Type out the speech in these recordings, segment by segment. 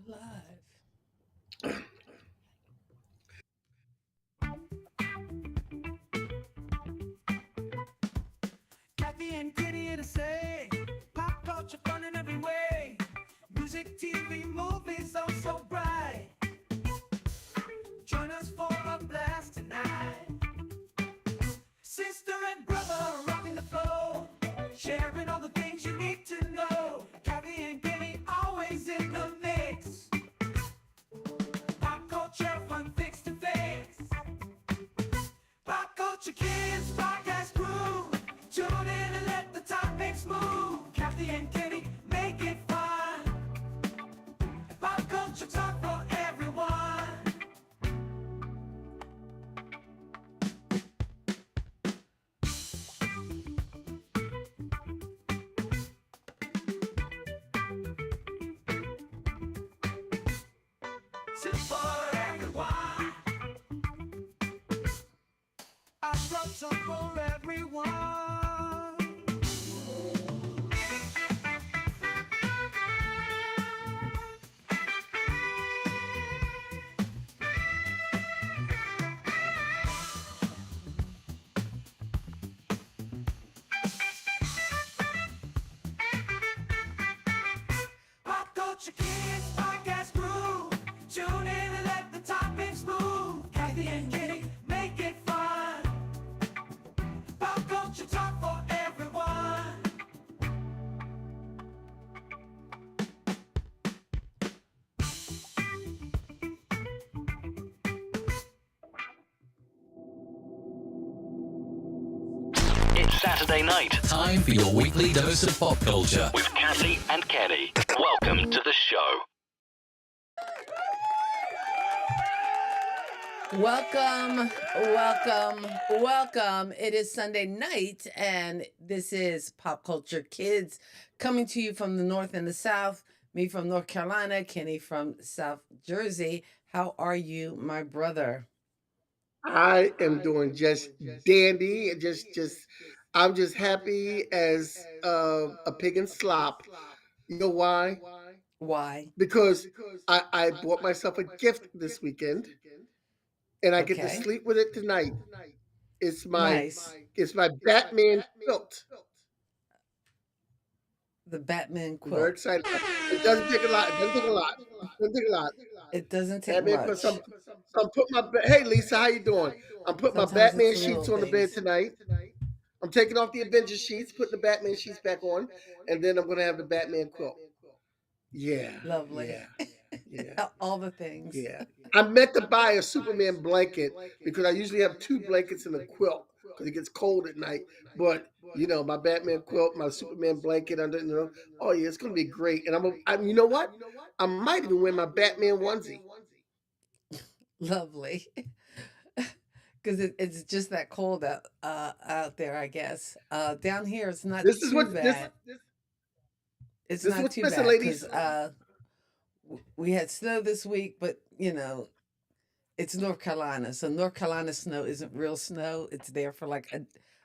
Go live. Kathy and Kitty here to say pop culture fun in every way. Music, TV, movies, oh so bright. Join us for a blast tonight. Sister and brother rocking the flow, sharing all the things you need to know. Kathy and Kitty always in the mix. Pop culture fun fix to fix. Pop Culture Kids podcast crew. Tune in and let the topics move. Kathy and Kenny make it fun. Pop culture talk for everyone. It's for everyone. I brought some for everyone. Pop Culture Kids podcast crew. Tune in and let the topics move. Kathy and Kitty make it fun. Pop culture talk for everyone. It's Saturday night Time for your weekly dose of pop culture. with Cassie and Kenny. Welcome to the show. Welcome. It is Sunday night, and this is Pop Culture Kids coming to you from the North and the South. Me from North Carolina, Kenny from South Jersey. How are you, my brother? I am doing just dandy. I'm just happy as a pig in slop. You know why? Why? Because I bought myself a gift this weekend, and I get to Okay. sleep with it tonight. It's my Nice. it's my Batman quilt. The Batman I'm very quilt. excited. It doesn't take a lot. It doesn't take a lot. It doesn't take a lot. It doesn't take Batman quilt. much. So I'm putting Hey Lisa, how you doing? I'm putting my Sometimes it's Batman the little sheets on the bed things. tonight. I'm taking off the Avengers sheets, putting the Batman sheets back on, and then I'm gonna have the Batman quilt. Yeah, Lovely. yeah, yeah, All the things. yeah. I meant to buy a Superman blanket because I usually have two blankets and a quilt because it gets cold at night. But my Batman quilt, my Superman blanket under. Oh yeah, it's gonna be great. And you know what? I might even wear my Batman onesie. Lovely. Because it's just that cold out there, I guess. Down here, it's not This is too what this bad. It's this is not what's too missing, bad ladies. because we had snow this week, but it's North Carolina, so North Carolina snow isn't real snow. It's there for like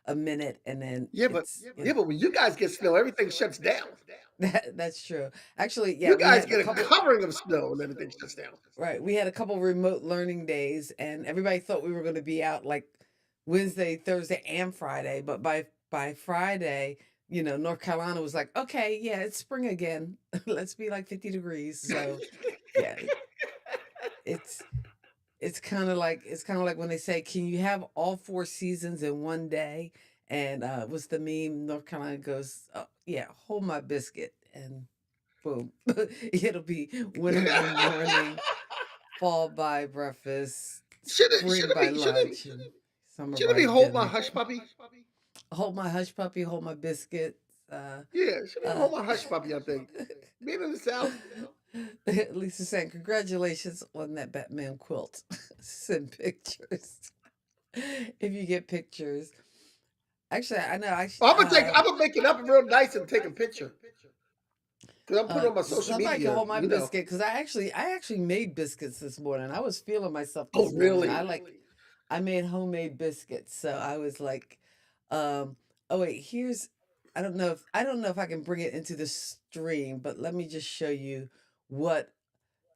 a minute, and then Yeah, but it's yeah, but when you guys get snow, everything shuts down. that's true. Actually, yeah, You we guys had a get a couple. covering of snow and everything shuts down. Right. We had a couple remote learning days, and everybody thought we were going to be out like Wednesday, Thursday, and Friday. But by Friday, North Carolina was like, okay, yeah, it's spring again. Let's be like 50 degrees. So yeah, it's it's kind of like when they say, can you have all four seasons in one day? And what's the meme? North Carolina goes, oh, yeah, hold my biscuit, and boom, it'll be winter in the morning, fall by breakfast, should it spring should it by be should it lunch, and summer should it by be hold my dinner. hush puppy? Hold my hush puppy, hold my biscuits. Uh, Yeah, should be uh, hold my hush puppy. I think being in the South. Lisa saying, congratulations on that Batman quilt. Send pictures if you get pictures. Actually, I know. I'm gonna make it up real nice and take a picture because I'm putting it on my social Somebody can media. hold my biscuit because I actually made biscuits this morning. I was feeling myself Oh, this morning. really? I made homemade biscuits, so I was like, oh wait, I don't know if I can bring it into the stream, but let me just show you what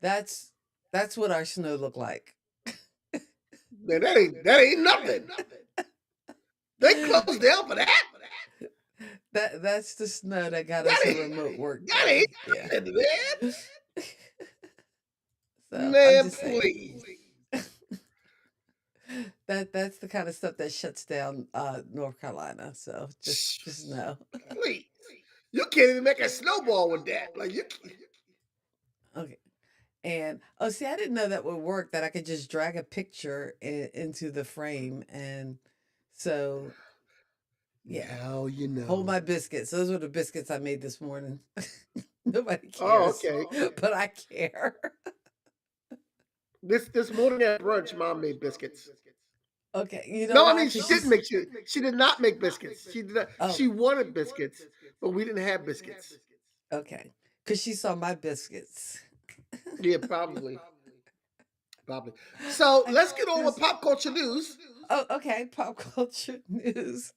That's that's what our snow looked like. Man, that ain't nothing. They closed down for that. That's the snow that got That us a ain't remote work that ain't day. Yeah. nothing, man. So I'm Man, just saying please. that's the kind of stuff that shuts down North Carolina. So just know. Please. You can't even make a snowball with that. Like you Okay. And oh, see, I didn't know that would work. That I could just drag a picture into the frame, and so yeah, now you hold know. my biscuits. Those were the biscuits I made this morning. Nobody Oh, cares, okay. but I care. This morning at brunch, mom made biscuits. Okay, you know No, I why? mean Because she didn't she's make she did not make biscuits. She did not, oh she wanted biscuits, but we didn't have biscuits. okay, because she saw my biscuits. Yeah, probably. Probably. So I, let's get on with there's pop culture news. oh okay, pop culture news.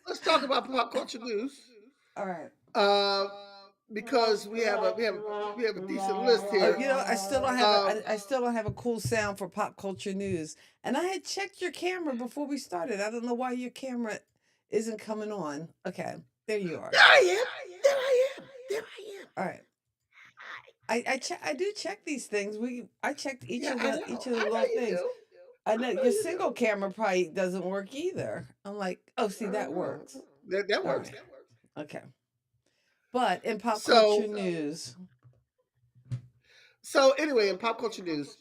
Let's talk about pop culture news. All right. Uh, because we have a decent list Oh, here. you know, I still don't have Um, I still don't have a cool sound for pop culture news. And I had checked your camera before we started. I don't know why your camera isn't coming on. Okay, there you are. there I am. There I am. There I am. All right. I do check these things. I checked Yeah, each of I the know little you things. do. I I know know your you single do. camera probably doesn't work either. I'm like, oh, see that works. That All works. right. Okay. But in pop So culture news, so anyway, in pop culture news,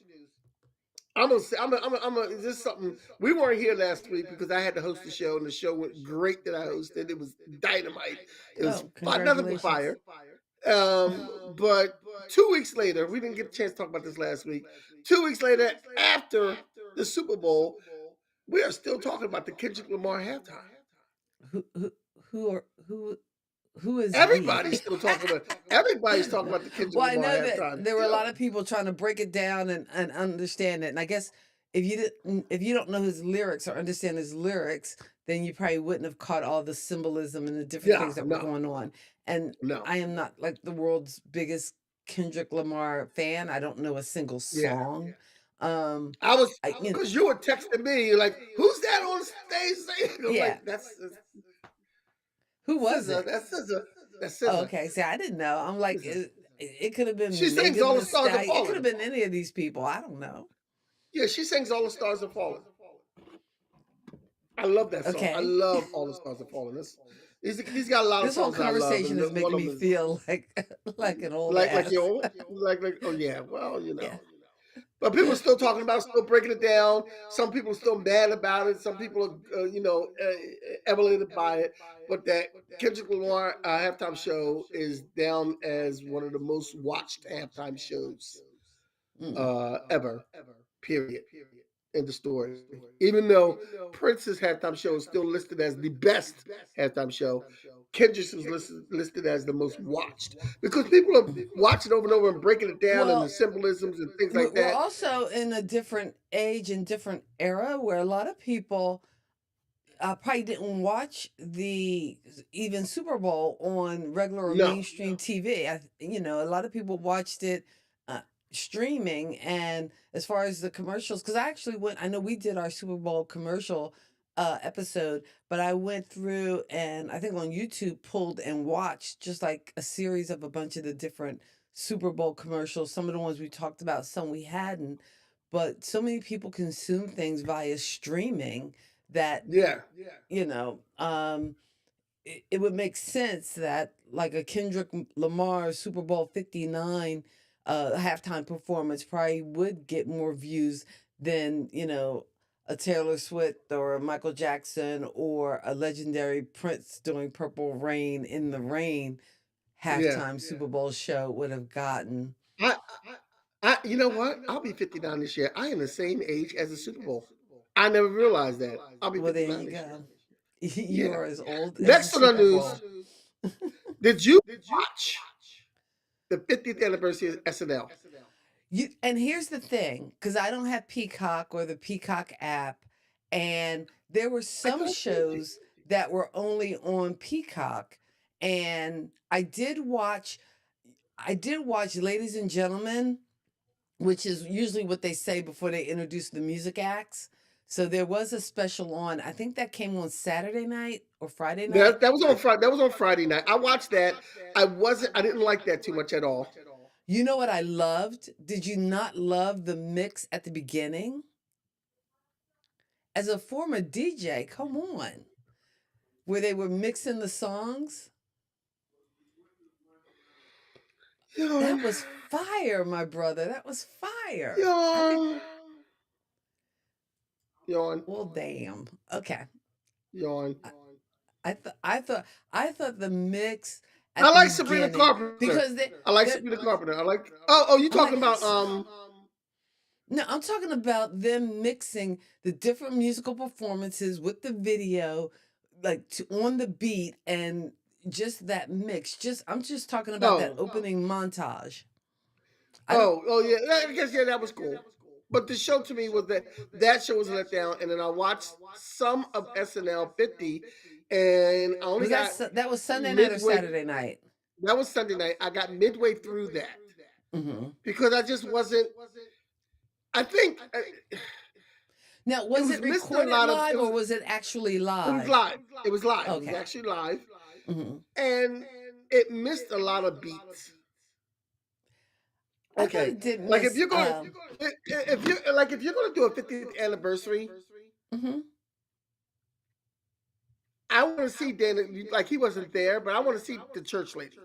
I'm gonna say this is something we weren't here last week because I had to host the show and the show went great that I hosted. It was dynamite. It was oh, nothing but congratulations. fire. But 2 weeks later, we didn't get a chance to talk about this last week. 2 weeks later, after the Super Bowl, we are still talking about the Kendrick Lamar halftime. Who who who are who is we? Everybody's talking about the Kendrick Well, I Lamar know that halftime there were a lot still. of people trying to break it down and understand it. And I guess if you don't know his lyrics or understand his lyrics, then you probably wouldn't have caught all the symbolism and the different Yeah, things that were no, going on. And no, I am not like the world's biggest Kendrick Lamar fan. I don't know a single yeah. song. Um, I was I you know, because you were texting me, you're like, "Who's that on stage singing?" I'm yeah. like, "That's Who was SZA. it? That's SZA. That's Oh, SZA. okay. See, I didn't know. I'm like, SZA." it could have She been sings Megan "All the the Stars Are Stallion. It could have Falling." been any of these people. I don't know. Yeah, she sings "All the Stars Are Falling." I love that song. I Okay. love "All the Stars Are Falling." He's got a lot of This whole songs I love, conversation and is one making of me them is feel like like an old like ass. you like oh yeah, well Yeah. but people are still talking about it, still breaking it down. Some people are still mad about it. Some people are elevated by it. But that Kendrick Lamar halftime show is down as one of the most watched halftime shows Mm. ever. Period. In the story. Even though Prince's halftime show is still listed as the best halftime show, Kendrick's is listed as the most watched because people are watching over and over and breaking it down and the Well, symbolisms and things like we're that. also in a different age and different era where a lot of people probably didn't watch the even Super Bowl on regular or No, mainstream TV. A lot of people watched it uh, streaming. And as far as the commercials, because I actually went, I know we did our Super Bowl commercial episode, but I went through and I think on YouTube pulled and watched just like a series of a bunch of the different Super Bowl commercials. Some of the ones we talked about, some we hadn't. But so many people consume things via streaming that yeah, you know, it would make sense that like a Lamar Super Bowl 59 halftime performance probably would get more views than, a Taylor Swift or a Michael Jackson or a legendary Prince doing Purple Rain in the Rain yeah. halftime Super Bowl show would have gotten. I, you know what? I'll be 59 this year. I am the same age as the Super Bowl. I never realized that. I'll be Well, there 59 you this year. go. You Yeah. are as old as the Next on the Super news, Bowl. did you watch the 50th anniversary of SNL? And here's the thing, because I don't have Peacock or the Peacock app, and there were I some thought you did. shows that were only on Peacock, and I did watch Ladies and Gentlemen, which is usually what they say before they introduce the music acts. So there was a special on, I think that came on Saturday night or Friday night. That was on Friday. That was on Friday night. I watched that. I didn't like that too much at all. You know what I loved? Did you not love the mix at the beginning? As a former DJ, come on, where they were mixing the songs. That Yawn, was fire, my brother. That was fire. I think, yawn, yawn, well, damn. Okay. yawn. I, I thought the mix I at the like Sabrina beginning Carpenter. because they I like they Sabrina Carpenter. I like. Oh, you I'm like talking about no, I'm talking about them mixing the different musical performances with the video, like on the beat and just that mix. Just I'm just talking about that oh opening montage. I don't. yeah. I guess yeah, that was cool. But the show to me was that show was a letdown, and then I watched some of SNL 50, and I only Was that got that was Sunday night or midway. Saturday night? That was Sunday night. I got midway through that Hmm. because I just wasn't. I think Now, it was was it missing a recorded lot of. live or was it actually It was live? live. It was live. It was Okay. actually live, Hmm. and it missed a lot of beats. I thought Okay, it did like if miss. you're going, if you're going to do a 50th anniversary, Mhm. I want to see Dan. Like he wasn't there, but I want to see the church lady.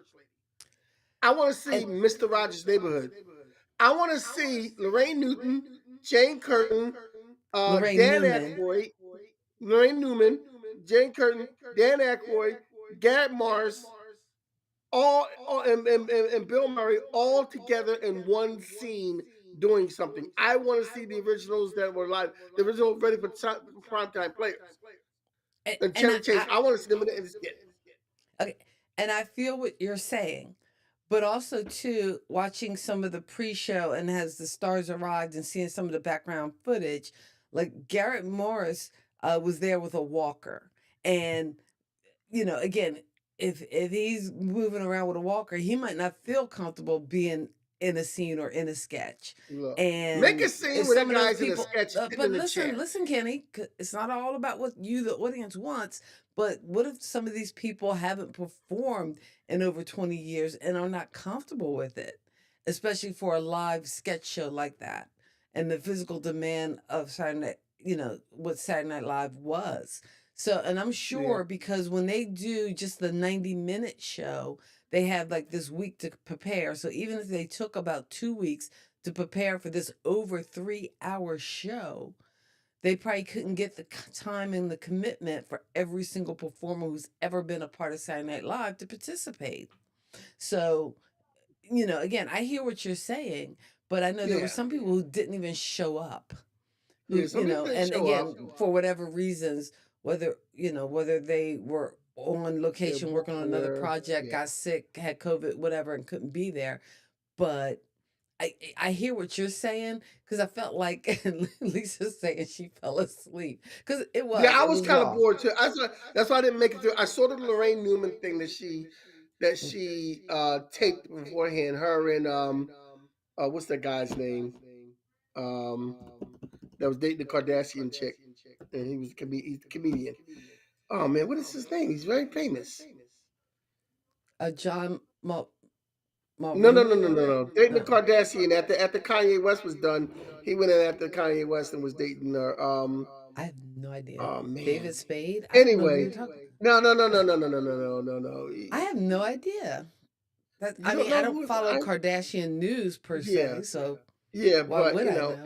I want to see And Mr. Rogers' Neighborhood. I want to see Lorraine Newton, Jane Curtin, Lorraine Dan Newman. Aykroyd, Lorraine Newman, Jane Curtin, Dan Aykroyd, Garrett Morris, all and Bill Murray all together in one scene doing something. I want to see the originals that were live, the original ready for primetime players. And And Chevy Chase, I want to see them in the skit. okay, and I feel what you're saying, but also too watching some of the pre-show and as the stars arrived and seeing some of the background footage, like Garrett Morris was there with a walker, and again, if he's moving around with a walker, he might not feel comfortable being in a scene or in a sketch. Look, make And a scene if where some that of those guy's in a people, sketch sitting but in a chair. listen, Kenny, it's not all about what you, the audience, wants. But what if some of these people haven't performed in over 20 years and are not comfortable with it, especially for a live sketch show like that, and the physical demand of Saturday Night, what Saturday Night Live was. So, and I'm Yeah, sure because when they do just the 90-minute show, they have like this week to prepare. So even if they took about 2 weeks to prepare for this over 3 hour show, they probably couldn't get the time and the commitment for every single performer who's ever been a part of Saturday Night Live to participate. So, again, I hear what you're saying, but I know there were yeah, some people who didn't even show up yeah. who Some people didn't and show up. again for whatever reasons, whether they were on They're location working on bored. another project, Yeah, got sick, had COVID, whatever, and couldn't be there. But I hear what you're saying because I felt like Lisa's saying she fell asleep because it yeah. was I it was was kind of long. bored too. That's why I didn't make it through. I saw the Lorraine Newman thing that she taped beforehand. Her and what's that guy's name? Um, that was dating the Kardashian chick, and he's a comedian. Oh man, what is his name? He's very famous. John No, no, no, Mulrooney no, or no, what? no. Dating the No, Kardashian after Kanye West was done, he went in after Kanye West and was dating her. I have no idea. Oh man. David Spade? I don't know who Anyway, you're talking. no, no, no, no, no, no, no, no, no, no, no. I have no idea. You I don't mean, I know don't who? follow Kardashian news per Yeah, se, so yeah, why but would I know?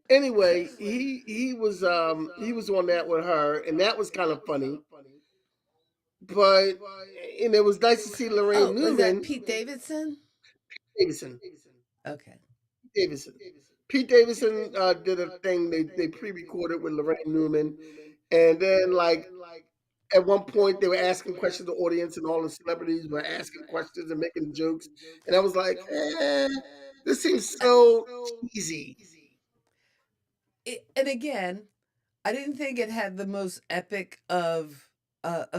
anyway, he was on that with her, and that was kind of funny. But and it was nice to see Oh, Lorraine was that Newman, Pete Davidson? Davidson, Okay. Davidson. Pete Davidson did a thing they pre-recorded with Lorraine Newman, and then like at one point they were asking questions to the audience, and all the celebrities were asking questions and making jokes, and I was like, this seems I, so cheesy. and again, I didn't think it had the most epic of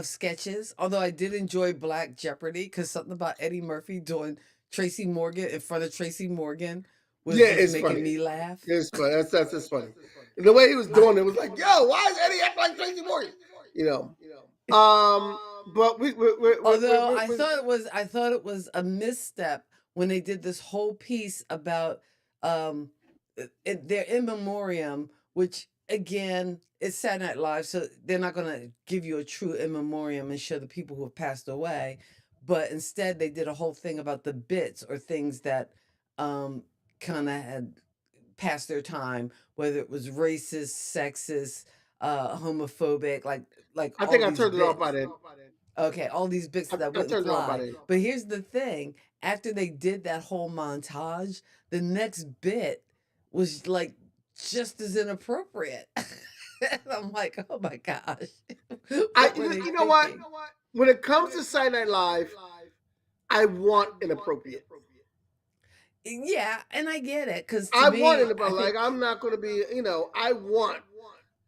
sketches, although I did enjoy Black Jeopardy because something about Eddie Murphy doing Tracy Morgan in front of Tracy Morgan was Yeah, just it's making funny. me laugh. It's funny. That's just funny. And the way he was I, doing it was like, yo, why is Eddie acting like Tracy Morgan? You know. But although I thought it was a misstep when they did this whole piece about their in memoriam, which again it's Saturday Night Live, so they're not going to give you a true in memoriam and show the people who have passed away, but instead they did a whole thing about the bits or things that um, kind of had past their time, whether it was racist, sexist, homophobic, like I all think I these turned it off by bits. then. Okay, all these bits that I wouldn't turned it off by fly. then. But here's the thing: after they did that whole montage, the next bit was like just as inappropriate. And I'm like, oh my gosh, what were they You know what? thinking? When it comes to Saturday Night Live, I want inappropriate. Yeah, and I get it because to I want me, it, I but like think I'm not going to be.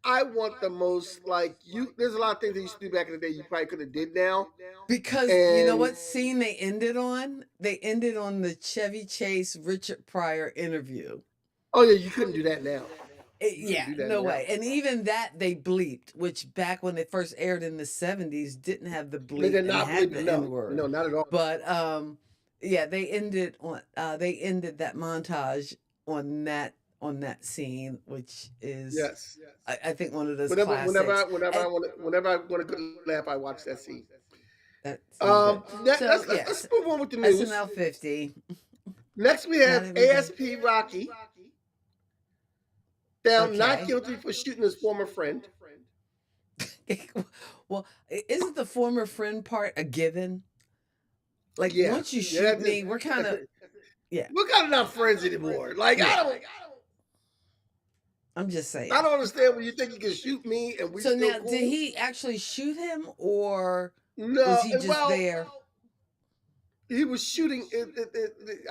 I want the most like you. There's a lot of things that you used to do back in the day you probably could have did now, because you know and what scene they ended on? They ended on the Chevy Chase Richard Pryor interview. oh yeah, you couldn't do that now. You couldn't Yeah, do that no now. way. And even that they bleeped, which back when it first aired in the 70s didn't have the They bleep did and not had believe it. the No, N word. no, not at all. But yeah, they ended that montage on that scene, which is Yes. I think one of those classics. And Whenever I want a good laugh, I watch that scene. that scene, but so Let's yes, move on with the news. SNL 50. Next, we Not have even done. ASP Rocky found not Okay. guilty for shooting his former friend. Well, isn't the former friend part a given? Like Yeah, once you yeah, shoot me, we're kind of yeah, we're kind of not friends anymore. Like yeah. I'm just I saying. don't understand when you think you can shoot me and we So still now, did cool. he actually shoot him, or was No, he just well, there? he was shooting.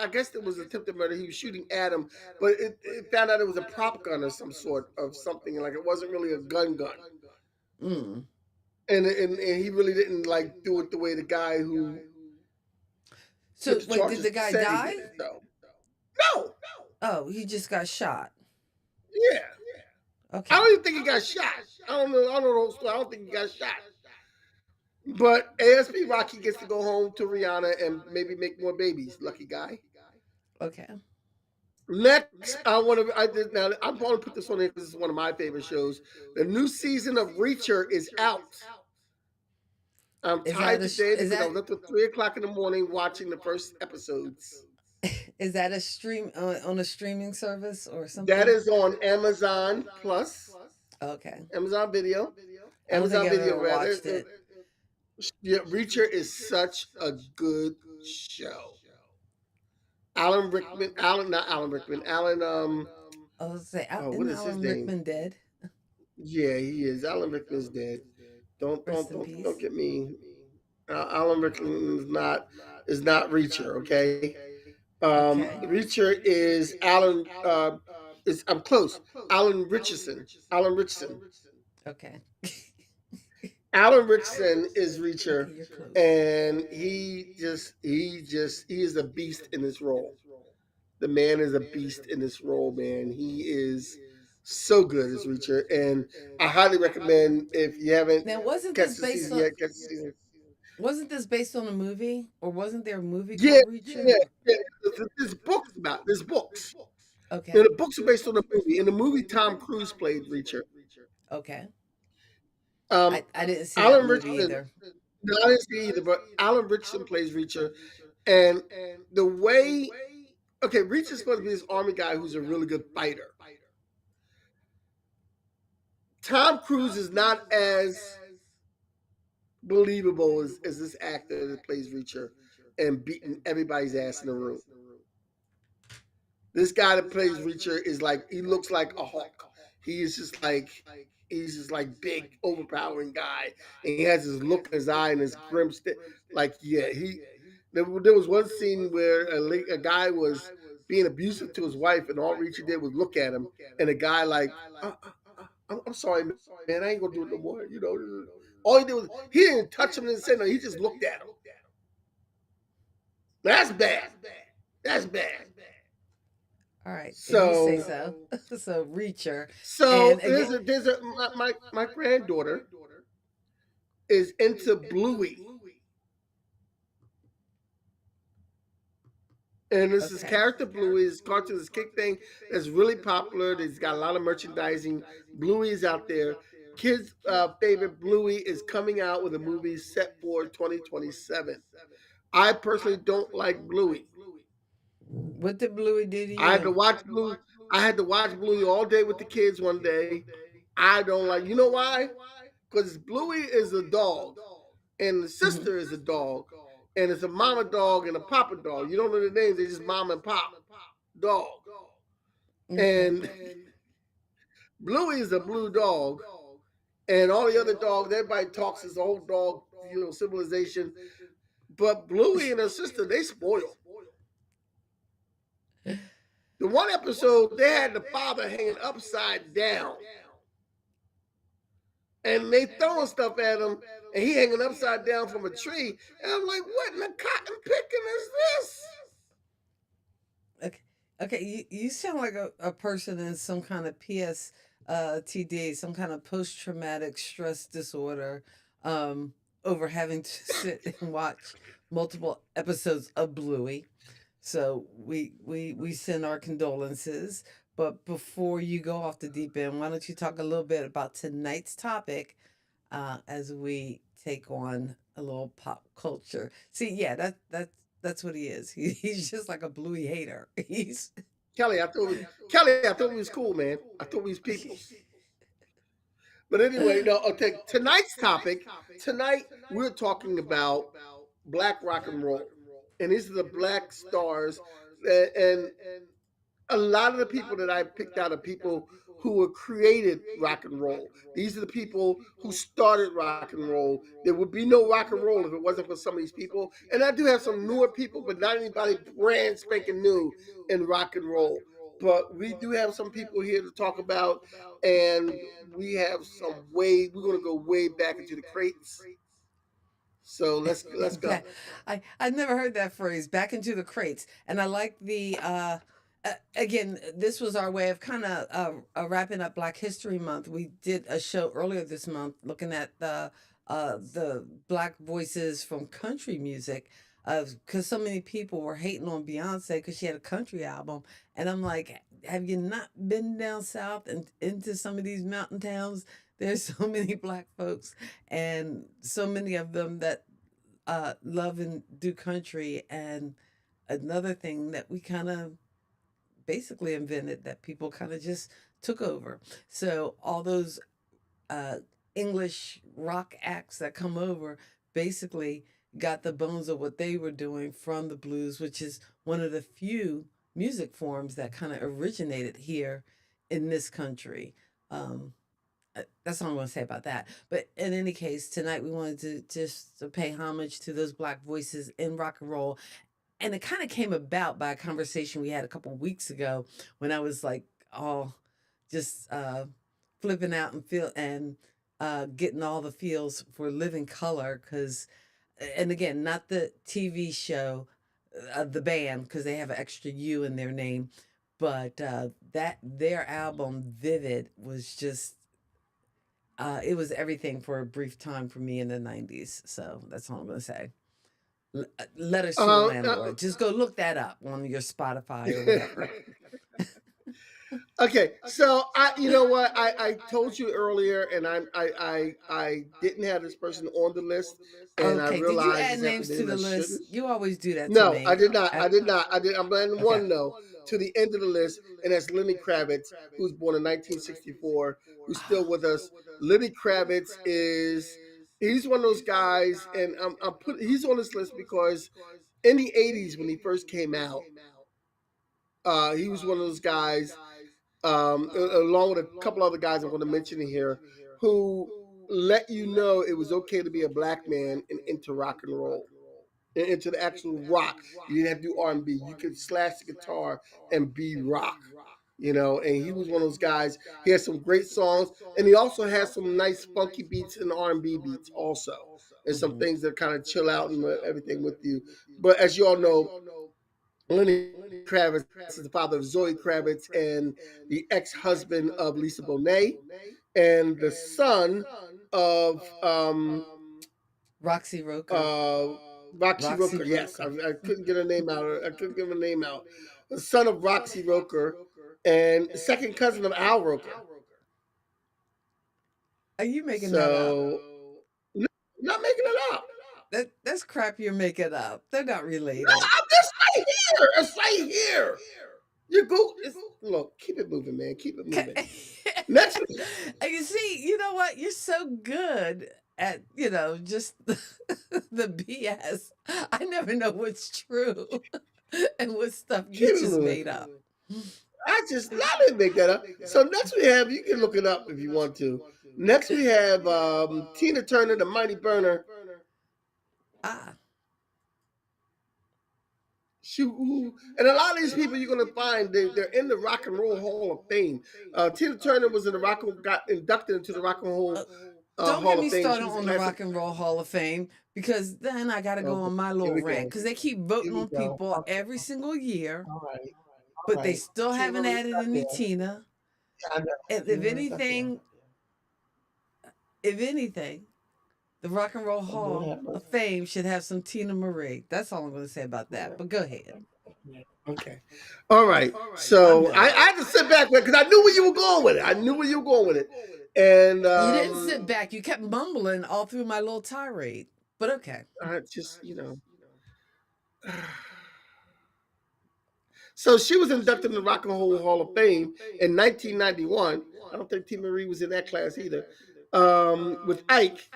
I guess it was attempted murder. He was shooting at him, but it found out it was a prop gun of some sort of something. Like it wasn't really a gun. Mm. And he really didn't like do it the way the guy who put So the wait, did charges the guy said he die? did it. So no, Oh, he just got shot. yeah, I Okay. don't even think he got shot. I don't know. I don't know. I don't think he got shot. But ASP Rocky gets to go home to Rihanna and maybe make more babies. Lucky guy. Okay. Next, I want to. I did now. I'm going to put this on there because it's one of my favorite shows. The new season of Reacher is out. I'm Is that tired today is because I that was up to 3 o'clock in the morning watching the first episodes. is that a stream on a streaming service or That something? is on Amazon Plus, Okay. Amazon Video, I don't think Amazon I've Video ever rather. watched it. Yeah, Reacher is such a good show. Alan Rickman, Alan, not Alan Rickman, Alan. I was say, What isn't is his Alan name? Rickman dead? Yeah, he is. Alan Rickman's dead. Rest in peace. Don't get me. Alan Rickman is not Reacher. Okay. Okay. Reacher is Alan. Is I'm close. Alan Richardson. Alan Richardson. Okay. Alan Richardson is Reacher, Okay, you're close. and he is a beast in this role. The man is a beast in this role, man. He is so good as Reacher, and I highly recommend if you haven't Now, wasn't catch this the based season on? yet, catch the season. Wasn't this based on a movie, or wasn't there a movie Yeah, called Reacher? yeah, yeah. There's books. Now, Okay. the books are based on the movie. In the movie, Tom Cruise played Reacher. Okay. Um, I didn't see that Alan movie Richardson. either. No, I didn't see either, but Alan Richardson plays Reacher, and the way okay, Reacher's supposed to be this army guy who's a really good fighter. Tom Cruise is not as believable as this actor that plays Reacher and beating everybody's ass in the room. This guy that plays Reacher is like he looks like a hawk. He is just like he's just like big, overpowering guy, and he has his look in his eye and his grim stick. Like yeah, there was one scene where a guy was being abusive to his wife, and all Reacher did was look at him, and the guy like, I'm sorry, man, I ain't gonna do it no more. You know, all he did was he didn't touch him and say no, he just looked at him. That's bad. That's bad. All right, if you say So so. So Reacher, so and again, there's a my granddaughter is into Bluey. And this is okay. character Bluey, this cartoon, this kick thing that's really popular. It's got a lot of merchandising. Bluey is out there. Kids' favorite Bluey is coming out with a movie set for 2027. I personally don't like Bluey. What did Bluey do to I had to you? watch Bluey. I had to watch Bluey all day with the kids one day. I don't like. You know why? Because Bluey is a dog, and the Hmm. sister is a dog, and it's a mama dog and a papa dog. You don't know the names; they just mom and pop dog. Okay. And Bluey is a blue dog, and all the other dogs, everybody talks as old dog, civilization. But Bluey and her sister, they spoiled. The one episode, they had the father hanging upside down, and they throwing stuff at him, and he hanging upside down from a tree. And I'm like, what in the cotton picking is this? Okay. Okay. You sound like a person in some kind of TD, some kind of post traumatic stress disorder, um, over having to sit and watch multiple episodes of Bluey. So we send our condolences. But before you go off the deep end, why don't you talk a little bit about tonight's topic, as we take on a little pop culture? See, yeah, that's what he is. He's just like a Bluey hater. He's Kelly, Kelly, I thought we was cool, man. I thought we was peoples. But anyway, no, okay. Tonight's topic, tonight we're talking about black rock and roll. And these are the black stars. And a lot of the people that I picked out are people who were created rock and roll. These are the people who started rock and roll. There would be no rock and roll if it wasn't for some of these people. And I do have some newer people, but not anybody brand spanking new in rock and roll. But we do have some people here to talk about, and we have some way. We're gonna go way back into the crates. So let's go. Back, I never heard that phrase, back into the crates. And I like the again, this was our way of kind of wrapping up Black History Month. We did a show earlier this month looking at the black voices from country music, because so many people were hating on Beyonce because she had a country album. And I'm like, have you not been down south and into some of these mountain towns? There's so many black folks, and so many of them that love and do country. And another thing that we kind of basically invented, that people kind of just took over. So all those uh, English rock acts that come over basically got the bones of what they were doing from the blues, which is one of the few music forms that kind of originated here in this country. Um, that's all I'm going to say about that. But in any case, tonight we wanted to just to pay homage to those black voices in rock and roll. And it kind of came about by a conversation we had a couple weeks ago when I was like, all just flipping out and feel and getting all the feels for Living Color. Because, and again, not the TV show, the band, because they have an extra U in their name, but that their album Vivid was just it was everything for a brief time for me in the 90s. So that's all I'm going to say. Letters to a Uh, uh, Landlord. Just go look that up on your Spotify or whatever. Okay, so you know what, I told you earlier, and I didn't have this person on the list, and I Okay, did you realized add this names to afternoon the I list? shouldn't. You always do that to No, I me. did not. I did not. I did. I'm letting Okay. one know to the end of the list, and that's Lenny Kravitz, who was born in 1964, who's still with us. Lenny Kravitz is he's one of those guys, and he's on this list because in the 80s when he first came out, he was one of those guys, along with a couple other guys I'm going to mention here, who let you know it was okay to be a black man and into rock and roll, and into the actual rock. You didn't have to do R&B. You could slash the guitar and be rock. And he was one of those guys. He has some great songs, and he also has some nice funky beats and R&B beats also, and some Hmm. things that kind of chill out and everything with you. But as you all know, Lenny Kravitz is the father of Zoe Kravitz and the ex-husband of Lisa Bonet, and the son of Roxy Roker. uh, Roxy Roxy Roker. Yes, Roker. I couldn't get her name out. I couldn't give her name out. The son of Roxy Roker and second cousin of Al Roker. Are you making that up? So, no, not making it up. That's crap you're making up. They're not No, related. I'm just right here. It's right here. You go. Look, keep it moving, man. Keep it moving. Next week. And you see, you know what? You're so good at, just the BS. I never know what's true and what stuff Keep you it just moving. made up. I didn't make that up. So next we have, you can look it up if you want to. Next we have Tina Turner, the Mighty Burner. Ah, And a lot of these people you're gonna find they're in the Rock and Roll Hall of Fame. Tina Turner was in the got inducted into the Rock and Roll uh, don't get Hall me of Fame. She started was a on the classic. Rock and Roll Hall of Fame because then I got to go Oh, on my here little we rant go. because they keep Here voting we on go. people Okay. every single year, All right. All but they right. still Tina haven't Marie's added not any there. Tina. I know. And Tina Marie's not there. if anything, the Rock and Roll Oh, Lord Hall have mercy. of Fame should have some Tina Marie. That's all I'm going to say about that. But go ahead. Okay. All right. I'm So done. I had to sit back because I knew where you were going with it. I knew where you were going with it. And You didn't sit back. You kept mumbling all through my little tirade. But okay. I just, So she was inducted in the Rock and Roll Hall of Fame in 1991. I don't think T. Marie was in that class either. With Ike.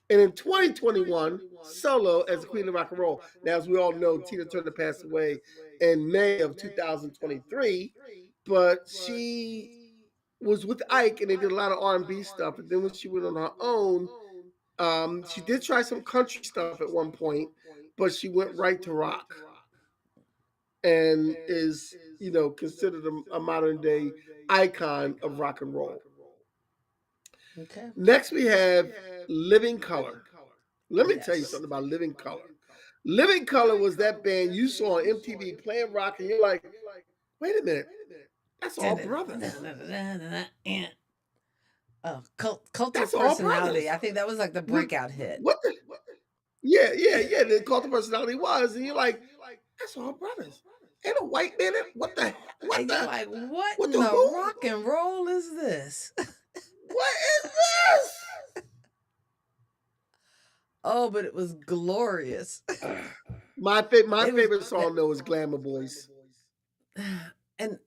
And in 2021, solo as the Queen of Rock and Roll. Now, as we all know, Tina Turner passed away in May of 2023, but she was with Ike and they did a lot of R&B stuff. And then when she went on her own, she did try some country stuff at one point, but she went right to rock and is, considered a modern day icon of rock and roll. Okay. Next, we have Living Color. Let me tell you Yes. something about Living Color. Living Color was that band you saw on MTV playing rock, and you're like, wait a minute, that's all brothers. Oh, cult of That's all brothers. personality. I think that was like the breakout hit. What the? Yeah. The cult of personality was, and you're like, that's all brothers. Ain't a white man in what the And you're like, what what in the the who? rock and roll is this? What is this? Oh, but it was glorious. My It was favorite song though is Glamour Boys. and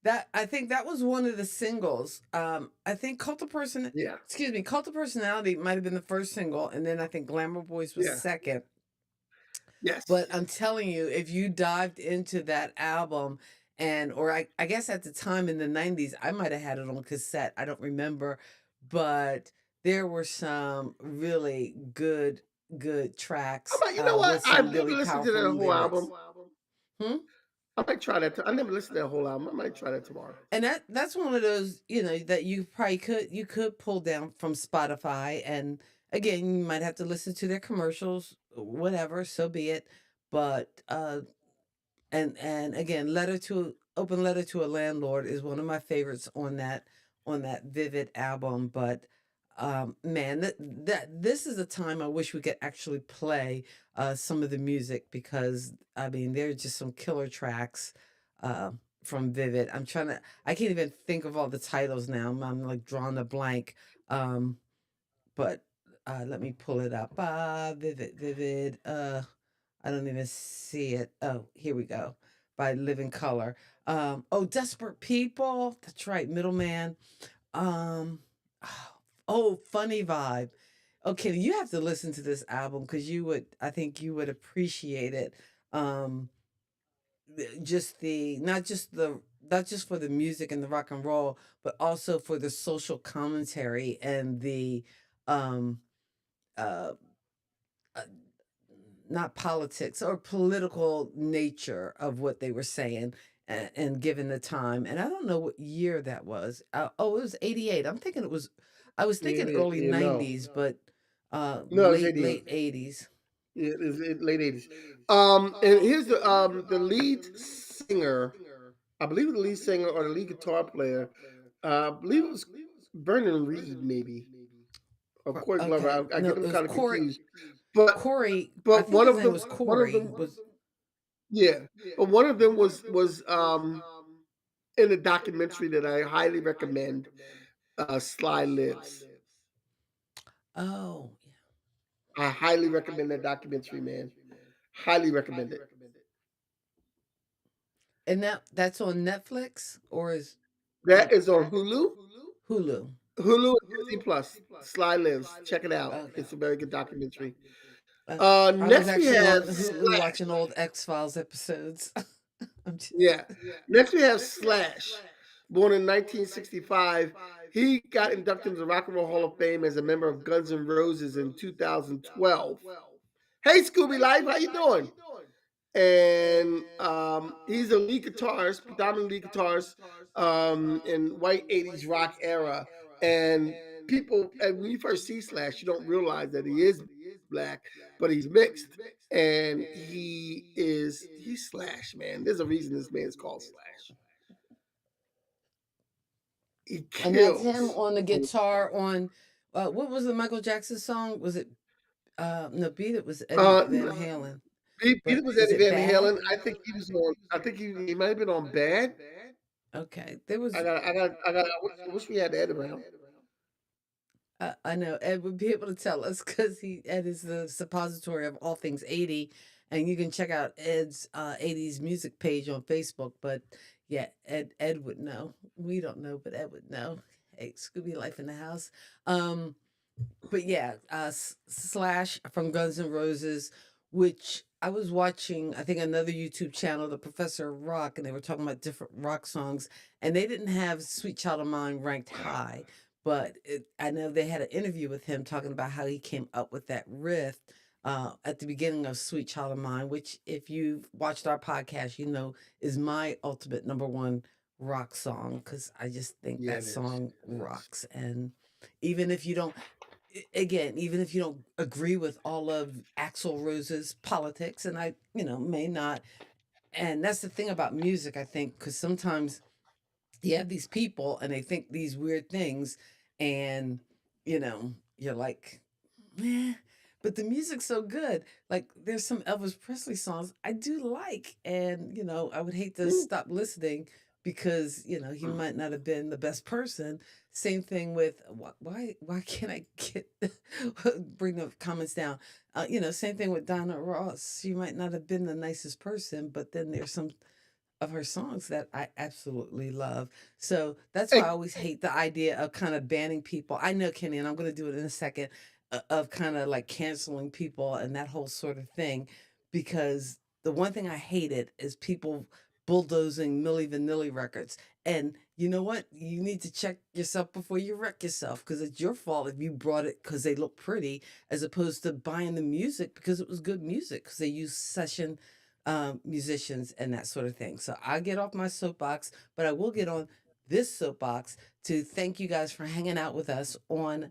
that I think that was one of the singles. I think Cult of Personality might have been the first single, and then I think Glamour Boys was Yeah. second. Yes. But I'm telling you, if you dived into that album, or I guess at the time in the 90s, I might have had it on cassette. I don't remember, but there were some really good tracks You know what? with I've some never really listened to powerful that whole lyrics. album. Hmm? I might try that. I never listened to that whole album. I might try that tomorrow. And that's one of those, that you probably could pull down from Spotify. And again, you might have to listen to their commercials, whatever, so be it. But and again, Open Letter to a Landlord is one of my favorites on that Vivid album. But man, that this is a time I wish we could actually play some of the music, because I mean there's just some killer tracks from Vivid. I can't even think of all the titles now. I'm like drawing a blank. But let me pull it up. Vivid. I don't even see it. Oh, here we go. By Living Color. Desperate People. That's right. Middleman. Um, Funny Vibe. Okay, you have to listen to this album because I think you would appreciate it. Um, just not just for the music and the rock and roll, but also for the social commentary and the um uh uh, not politics or political nature of what they were saying, and given the time. And I don't know what year that was. It was 88. I was thinking early Yeah, no. 90s, but No, it was late 88. 80s. Yeah, late 80s. And here's the lead singer. I believe the lead singer or the lead guitar player. I believe it was Vernon Reed, maybe, or Corey Glover. Okay, I no, get it them was kind of Corey. confused. But Corey, I but think one his of name them was one of Corey. them Was yeah. But one of them was in a documentary that I highly recommend. Sly Lives. oh yeah, I highly recommend that documentary, man. Highly recommend it. and that's on Netflix or is That like is on Hulu. Hulu. Hulu and Disney Plus. Sly Lives. Check it out. Okay. It's a very good documentary. Uh, I was Next we actually on have Hulu Slash. watching old X Files episodes. I'm just Yeah. Next we have Slash. Born in 1965, he got inducted into the Rock and Roll Hall of Fame as a member of Guns N' Roses in 2012. Hey, Scooby Life, how you doing? And he's a lead guitarist, predominant lead guitarist in white '80s rock era. And people, and when you first see Slash, you don't realize that he is black, but he's mixed, and he's Slash, man. There's a reason this man is called Slash. He and that's him kills. on the guitar on what was the Michael Jackson song? Was it no Beat It was Eddie Uh, Van Halen. Peter But was is Eddie it Van bad? Halen. I think he was on. I think he might have been on Bad. Okay. There was I wish we had Ed around. I know Ed would be able to tell us because Ed is the suppository of all things 80, and you can check out Ed's 80s music page on Facebook. But yeah, Ed would know. We don't know, but Ed would know. Hey, Scooby Life in the house. Um, but yeah, Slash from Guns N' Roses, which I was watching, I think another YouTube channel, the Professor of Rock, and they were talking about different rock songs, and they didn't have "Sweet Child of Mine" ranked high, but I know they had an interview with him talking about how he came up with that riff. At the beginning of "Sweet Child of Mine," which, if you've watched our podcast, you know is my ultimate number one rock song because I just think Yeah, that it is. song It is. rocks. And even if you don't again, even if you don't agree with all of Axl Rose's politics, and I, may not, and that's the thing about music, I think, because sometimes you have these people and they think these weird things, and you're like, meh. But the music's so good. Like there's some Elvis Presley songs I do like, and I would hate to Mm. stop listening because he might not have been the best person. Same thing with why can't I get bring the comments down? Same thing with Donna Ross. She might not have been the nicest person, but then there's some of her songs that I absolutely love. So that's why I Hey, always hate the idea of kind of banning people. I know, Kenny, and I'm going to do it in a second, of kind of like canceling people and that whole sort of thing. Because the one thing I hated is people bulldozing Milli Vanilli records. And you know what? You need to check yourself before you wreck yourself because it's your fault if you brought it because they look pretty as opposed to buying the music because it was good music because they use session musicians and that sort of thing. So I get off my soapbox, but I will get on this soapbox to thank you guys for hanging out with us on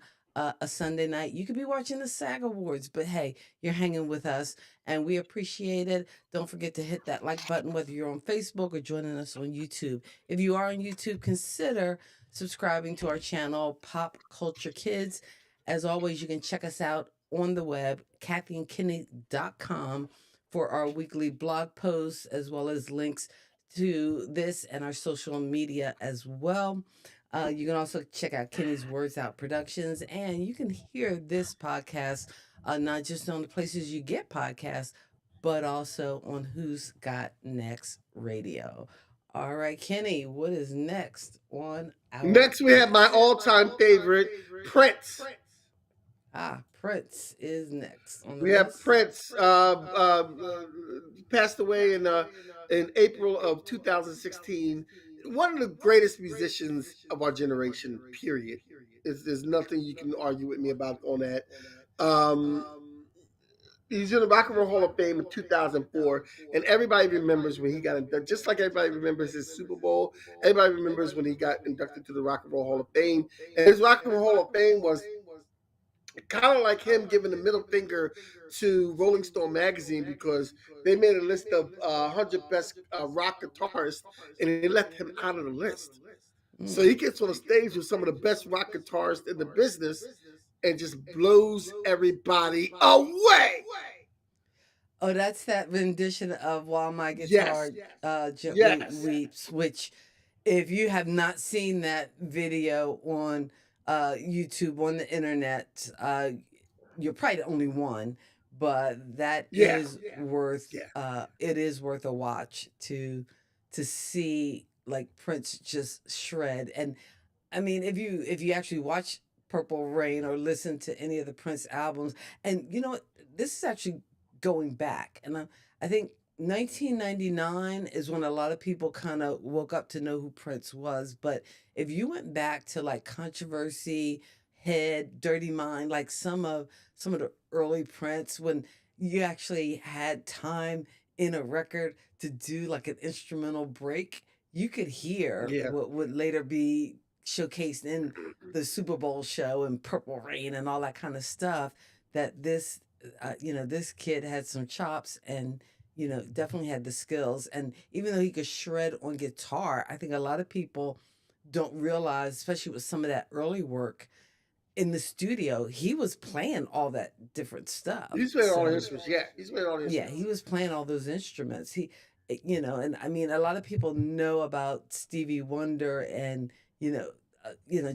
a Sunday night. You could be watching the SAG Awards, but hey, you're hanging with us and we appreciate it. Don't forget to hit that like button, whether you're on Facebook or joining us on YouTube. If you are on YouTube, consider subscribing to our channel, Pop Culture Kids. As always, you can check us out on the web, kathyandkenny.com, for our weekly blog posts, as well as links to this and our social media as well. You can also check out Kenny's Words Out Productions, and you can hear this podcast not just on the places you get podcasts, but also on Who's Got Next Radio. All right, Kenny, what is next on our next we have my list? all-time favorite, Prince. Prince is next on the We have list. Prince. Passed away in April of 2016. One of the greatest musicians of our generation. Period. There's nothing you can argue with me about on that. Um, he's in the Rock and Roll Hall of Fame in 2004, and everybody remembers when he got inducted. Just like everybody remembers his Super Bowl, everybody remembers when he got inducted to the Rock and Roll Hall of Fame. And his Rock and Roll Hall of Fame kind of like him giving the middle finger to Rolling Stone magazine because they made a list of 100 best rock guitarists and they left him out of the list. So Mm. he gets on a stage with some of the best rock guitarists in the business and just blows everybody away. Oh, that's that rendition of "While My Yes, Guitar Gently yes, Weeps," which, if you have not seen that video on YouTube on the internet, you're probably the only one, but that yeah, is worth yeah, it is worth a watch to see like Prince just shred. And I mean, if you actually watch Purple Rain or listen to any of the Prince albums, and you know what, this is actually going back, and I think 1999 is when a lot of people kind of woke up to know who Prince was. But if you went back to like Controversy, Head, Dirty Mind, like some of the early Prince, when you actually had time in a record to do like an instrumental break, you could hear yeah, what would later be showcased in the Super Bowl show and Purple Rain and all that kind of stuff. That this, this kid had some chops and definitely had the skills. And even though he could shred on guitar, I think a lot of people don't realize, especially with some of that early work in the studio, he was playing all that different stuff. he's playing all the So instruments. Yeah, he's playing all the yeah, he instruments. was playing all those instruments. And I mean, a lot of people know about Stevie Wonder and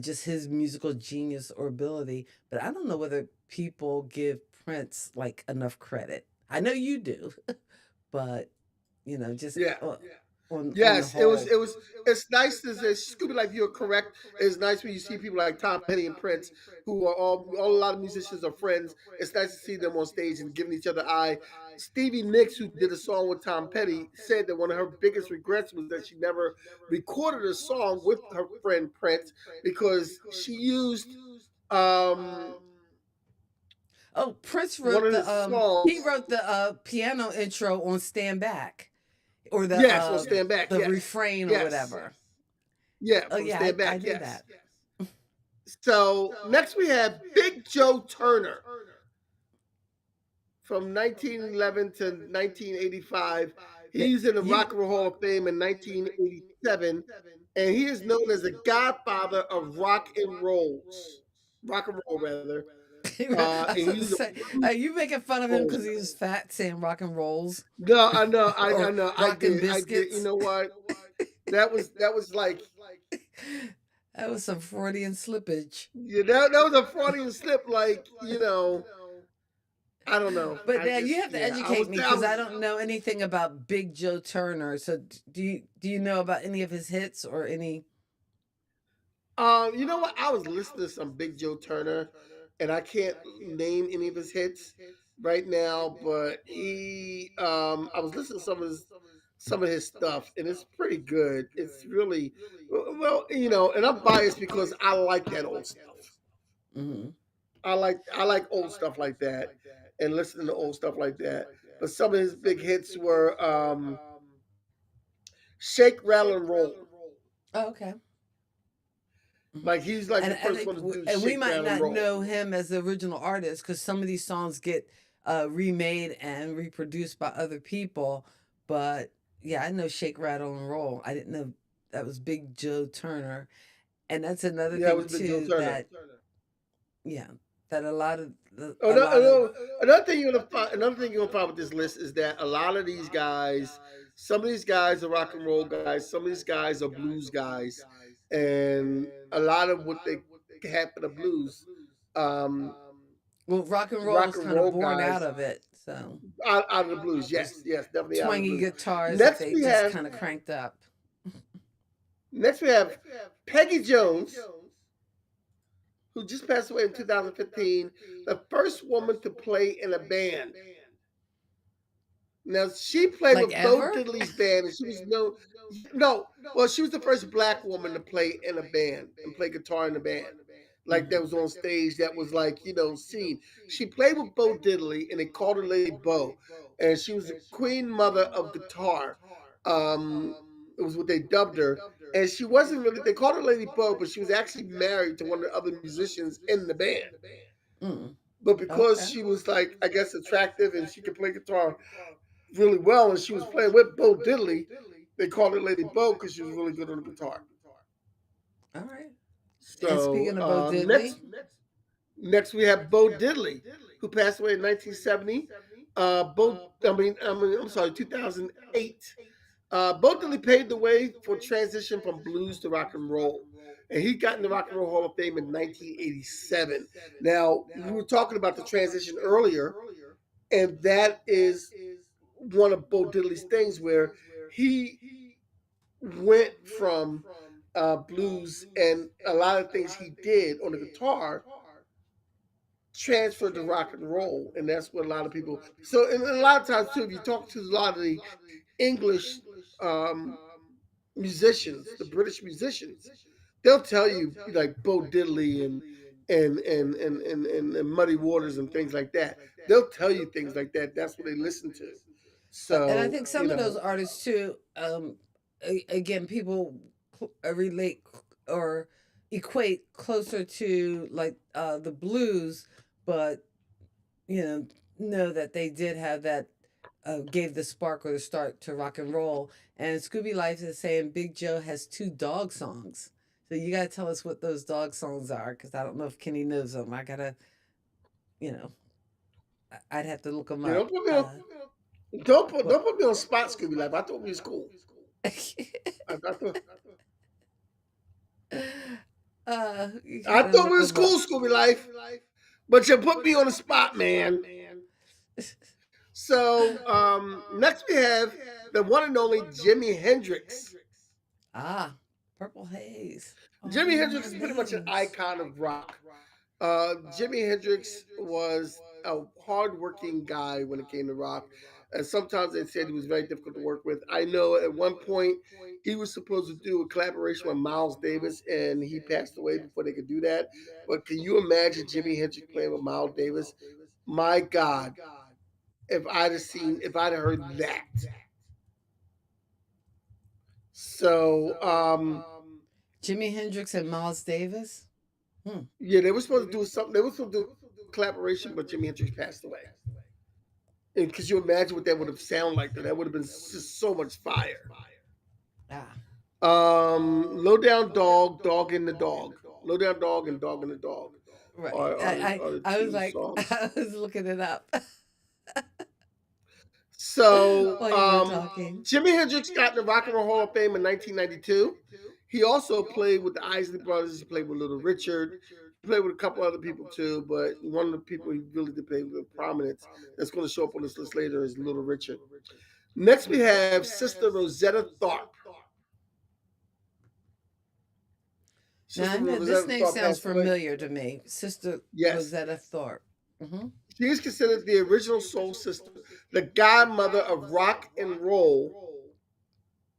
just his musical genius or ability, but I don't know whether people give Prince like enough credit. I know you do, but just Yeah. on the Yes, it was. whole. It was. It's nice to say, Scooby. Like you're correct. It's nice when you see people like Tom Petty and Prince, who are all a lot of musicians are friends. It's nice to see them on stage and giving each other eye. Stevie Nicks, who did a song with Tom Petty, said that one of her biggest regrets was that she never recorded a song with her friend Prince because she used um Oh, Prince one wrote of the his songs. he wrote the piano intro on Stand Back, or Yes, on Stand Back. the Yes, refrain or yes, whatever. yeah, Oh from yeah, Stand I Back. knew Yes. that. So next we have Big Joe Turner from 1911 to 1985. He's in the You Rock and Roll Hall of Fame in 1987, and he is known as the godfather of rock and roll rather. I And was about to he's a say, blues are you making fun of him roll because he star. was fat, saying rock and rolls No, I know, I or know, rockin' I did. You biscuits? know what? That was like, That was some Freudian slippage. yeah, that was a Freudian slip. Like, I don't know. But I now you just, have to yeah, educate me I because I was. don't know anything about Big Joe Turner. So do you know about any of his hits or any? You know what? I was listening to some Big Joe Turner, and I can't name any of his hits right now. But I was listening to some of his stuff, and it's pretty good. It's really, well, and I'm biased because I like that old stuff. Hmm. I like old stuff like that, and listening to old stuff like that. But some of his big hits were "Shake, Rattle, and Roll." Oh, okay. Mhm. Like he's like And the I first one think, to do and we "Shake, might Rattle, and not Roll." know him as the original artist because some of these songs get remade and reproduced by other people. But yeah, I know Shake, Rattle, and Roll. I didn't know that was Big Joe Turner. And that's another Yeah, it thing was Big Joe too Turner. that yeah, that Oh, a no, lot of another thing you're gonna find with this list is that a lot of these guys, some of these guys are rock and roll guys, some of these guys are blues guys, and a lot of what they happen to blues, um, well, rock and roll rock was and kind of roll born out guys of it. So out of the blues. those Yes, yes, definitely out of the twangy blues. guitars that Next they we just have kind of cranked up. next we have Peggy Jones, who just passed away in 2015, the first woman to play in a band. Now she played Like with Bo ever? Diddley's band, and she was no, no. Well, she was the first black woman to play in a band and play guitar in a band, like that Hmm. was on stage. That was like seen. She played with Bo Diddley, and they called her Lady Bo, and she was the queen mother of guitar. It was what they dubbed her, and she wasn't really. They called her Lady Bo, but she was actually married to one of the other musicians in the band. Mm. But because Okay. she was like, I guess, attractive and she could play guitar really well, and she was playing with Bo Diddley, they called her Lady Bo because she was really good on the guitar. All right. And So speaking of Bo next, Diddley, next we have Bo Diddley, who passed away in 1970. I'm sorry, 2008. Bo Diddley paved the way for transition from blues to rock and roll. And he got in the Rock and Roll Hall of Fame in 1987. Now, we were talking about the transition earlier, and that is one of Bo Diddley's things where he went from blues and a lot of things he did on the guitar transferred to rock and roll, and that's what a lot of people. So, and a lot of times too, if you talk to a lot of the English um, musicians, the British musicians, they'll tell you like Bo Diddley and Muddy Waters and things like that. They'll tell you things like that. That's what they listen to. and I So think some of those artists too, again, people relate or equate closer to like the blues, but know that they did have that gave the spark or the start to rock and roll. And Scooby Life is saying Big Joe has two dog songs. So you gotta tell us what those dog songs are, because I don't know if Kenny knows them. I gotta, you know, I'd have to look them you know, up. put me on, don't put But don't put me on spot, Scooby Life. I thought we was cool. I thought you I gotta thought we look was them up. cool, Scooby Life. But you put me on the spot, man. So next we have the one and only Jimi Hendrix. Ah, Purple Haze. Oh, Jimi you Hendrix my is pretty much an veins. icon of rock. Jimi Hendrix was a hardworking guy when it came to rock, and sometimes they said he was very difficult to work with. I know at one point he was supposed to do a collaboration with Miles Davis, and he passed away before they could do that. But can you imagine Jimi Hendrix playing with Miles Davis? My God, if I'd have heard that. So Jimi Hendrix and Miles Davis. Hmm. yeah, they were supposed to do something. They were supposed to do collaboration, but Jimi Hendrix passed away. And could you imagine what that would have sounded like? That would have been just so much fire. Ah, Low down dog, dog in the dog, low down dog, and dog in the dog right. are the I was two like, songs. I was looking it up So while you were talking. Jimi Hendrix got in the Rock and Roll Hall of Fame in 1992. He also played with the Isley Brothers. He played with Little Richard. He played with a couple other people too, but one of the people he really did play with prominence that's going to show up on this list later is Little Richard. Next, we have Sister Rosetta Tharpe. Now Sister I know this Rosetta name Tharpe sounds passed away. familiar to me, Sister Yes, Rosetta Thorpe. Hmm. she is considered the original soul sister, the godmother of rock and roll,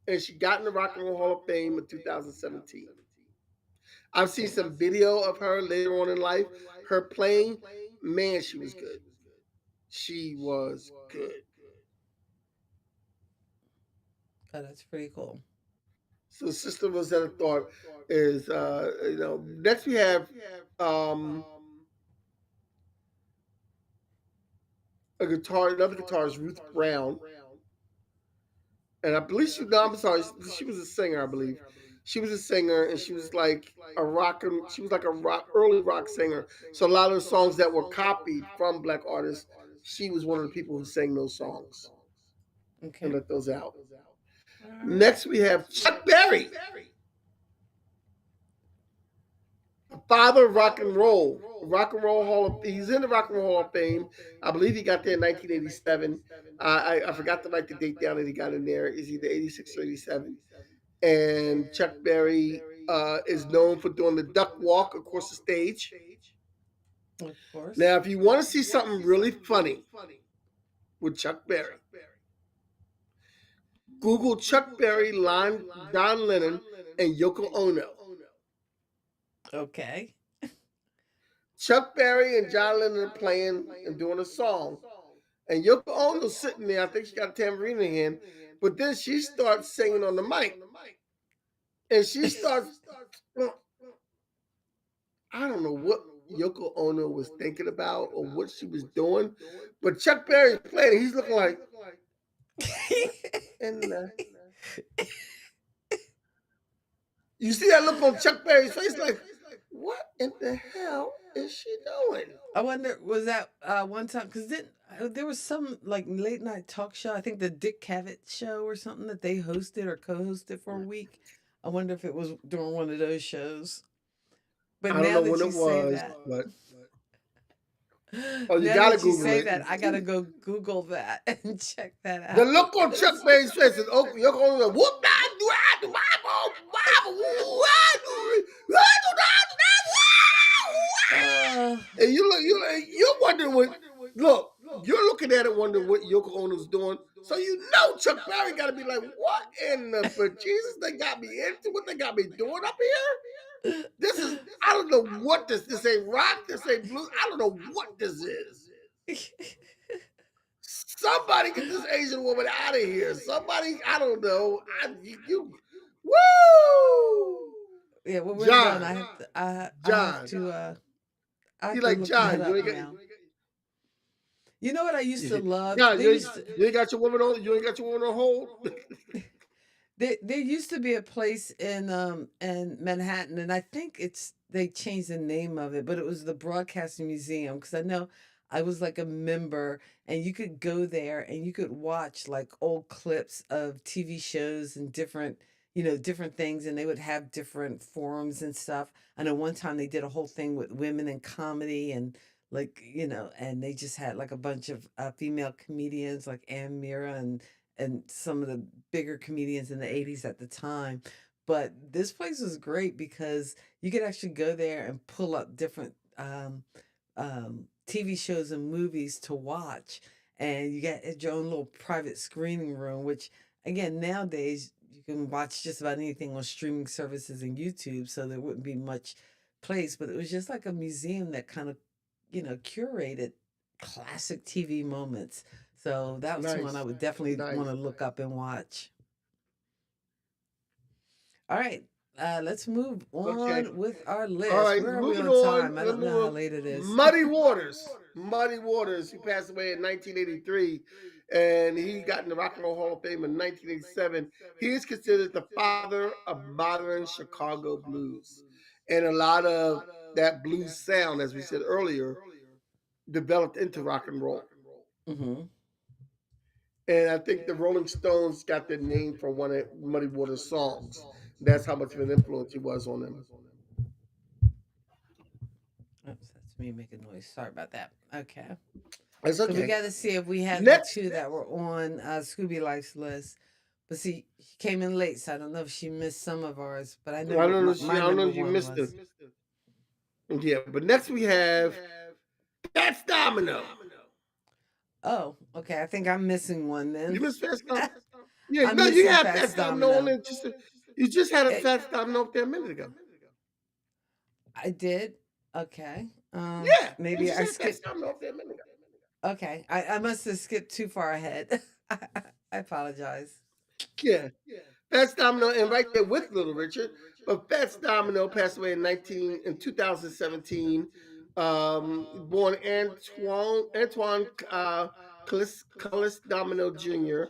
and she got in the Rock and Roll Hall of Fame in 2017. I've seen Okay, some video of her later on in life. Her playing, man, she was good. She was good. oh, that's pretty cool. So Sister Rosetta Tharpe is, next we have um, another guitarist, Ruth Brown. And I believe no, I'm sorry, she was a singer, I believe. She was a singer and she was like she was like a early rock singer. So a lot of the songs that were copied from black artists, she was one of the people who sang those songs and Okay, let those out. all right. Next we have Chuck Berry, father of rock and roll. He's in the Rock and Roll Hall of Fame. I believe he got there in 1987. I forgot to write the date down that he got in there. Is either 86 or 87. And Chuck Berry is known for doing the duck walk across the stage. Of course. Now, if you want to see something really funny with Chuck Berry, Google Chuck Berry, John Lennon, and Yoko Ono. Okay. Chuck Berry and John Lennon are playing and doing a song, and Yoko Ono's sitting there. I think she got a tambourine in hand, but then she starts singing on the mic, and she starts. I don't know what. Yoko Ono was thinking about or what she was doing, but Chuck Berry's playing. He's looking like, what in the? You see that look on Chuck Berry's face, like, what in the hell is she doing? I wonder, was that one time? Because there was some like late night talk show. I think the Dick Cavett show or something that they hosted or co-hosted for a week. I wonder if it was during one of those shows. But I don't now know that when you it say was, that, but oh, you now gotta that you Google say it. that, I gotta go Google that and check that The out. look on Chuck Berry's face is Yoko Ono like, whoop that do I do Uh, and you're wondering what look, you're looking at it wondering what Yoko Ono's doing. So you know Chuck Berry gotta be like, what in the bejesus they got me into? What they got me doing up here? This is I don't know what this ain't rock, this ain't blues. I don't know what this is. Somebody get this Asian woman out of here. Somebody, I don't know. Woo! yeah, when we're done, John, I have to. I have John. to. I He have to like look that John. You up ain't got. now. You know what I used to love? John, They used to. you ain't got your woman on. You ain't got your woman on hold. There used to be a place in Manhattan, and I think it's they changed the name of it, but it was the Broadcasting Museum because I know I was like a member, and you could go there and you could watch like old clips of TV shows and different different things, and they would have different forums and stuff. I know one time they did a whole thing with women in comedy and like and they just had like a bunch of female comedians like Ann Mira and some of the bigger comedians in the 80s at the time. But this place was great because you could actually go there and pull up different TV shows and movies to watch. And you get your own little private screening room, which, again, nowadays you can watch just about anything on streaming services and YouTube. So there wouldn't be much place. But it was just like a museum that kind of, curated classic TV moments. So that was one I Nice, would definitely want nice. to look up and watch. All right, let's move Okay. on with our All list. right. Where are we Moving on on. time? I Let's don't move know how on. late it is. Muddy Waters. Muddy Waters. He passed away in 1983, and he got in the Rock and Roll Hall of Fame in 1987. He is considered the father of modern Chicago blues, and a lot of that blues sound, as we said earlier, developed into rock and roll. Hmm. And I think the Rolling Stones got their name from one of Muddy Waters' songs. That's how much of an influence he was on them. Oops, that's me making noise. Sorry about that. Okay. It's So we okay. got to see if we had the Next, two that were on Scooby Life's list. But see, she came in late, so I don't know if she missed some of ours. But I know what I my don't know number if you one missed it. was. Yeah, but next we have Fats Domino. Oh, okay. I think I'm missing one You then. missed Fats Domino? Yeah, I'm no, you missing had Fats Fats Domino on Domino. there. You just had a Eh, Fats Domino up there a minute ago. I did. Okay. Yeah, you Maybe just I had Fats skipped. Domino up there a minute ago. Okay, I must have skipped too far ahead. I apologize. Yeah, Fats Domino, and right there with Little Richard. But Fats Domino passed away in 2017. Born Antoine Cullis Domino Jr.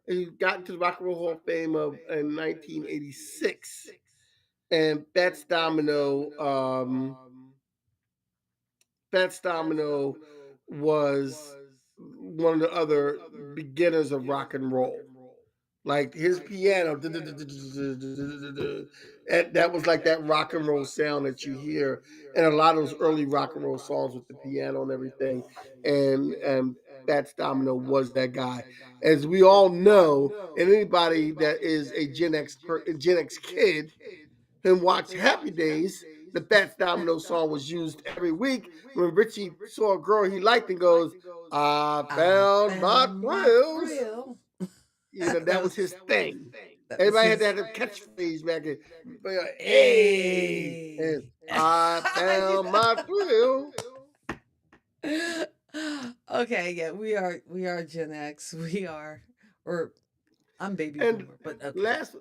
He got into the Rock and Roll Hall of Fame in 1986. And Fats Domino was one of the other beginners of rock and roll. Like his piano, that was like that rock and roll sound that you hear in a lot of those early rock and roll songs with the piano and everything. And Fats Domino was that guy, as we all know. And anybody that is a Gen X kid and watch Happy Days, the Fats Domino song was used every week when Richie saw a girl he liked and goes, I I found my found my thrills. thrill. That was his thing. That was Everybody had to his. have a catchphrase back in. Hey, Hey. and I found my thrill. Okay, yeah, we are Gen X. We are, or I'm baby And boomer, but okay. last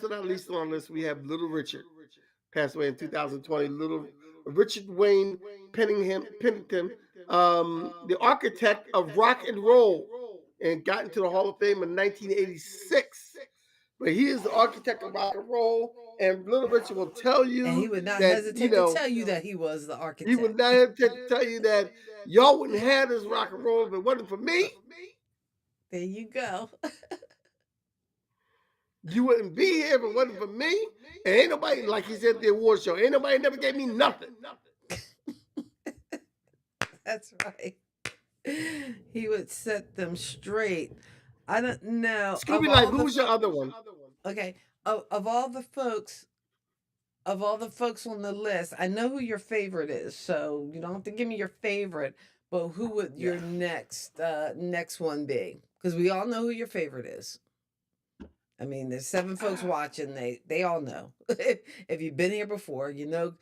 but not least on our list, we have Little Richard, passed away in 2020. Richard Wayne Pennington, the architect of rock and roll, and got into the Hall of Fame in 1986. But he is the architect of rock and roll, and Little Richard will tell And he you would not that hesitate to tell you that he was the he would architect. not hesitate to tell you that y'all wouldn't have this rock and roll if it wasn't for me. There you go. You wouldn't be here if it wasn't for me. And ain't nobody, like he said at the award show, ain't nobody never gave me nothing. That's right. He would set them straight. I don't know. Scooby Life, who was your other one? Okay. Of all the folks, on the list, I know who your favorite is, so you don't have to give me your favorite, but who would your next one be? Because we all know who your favorite is. I mean, there's 7 folks watching. They all know. If you've been here before, you know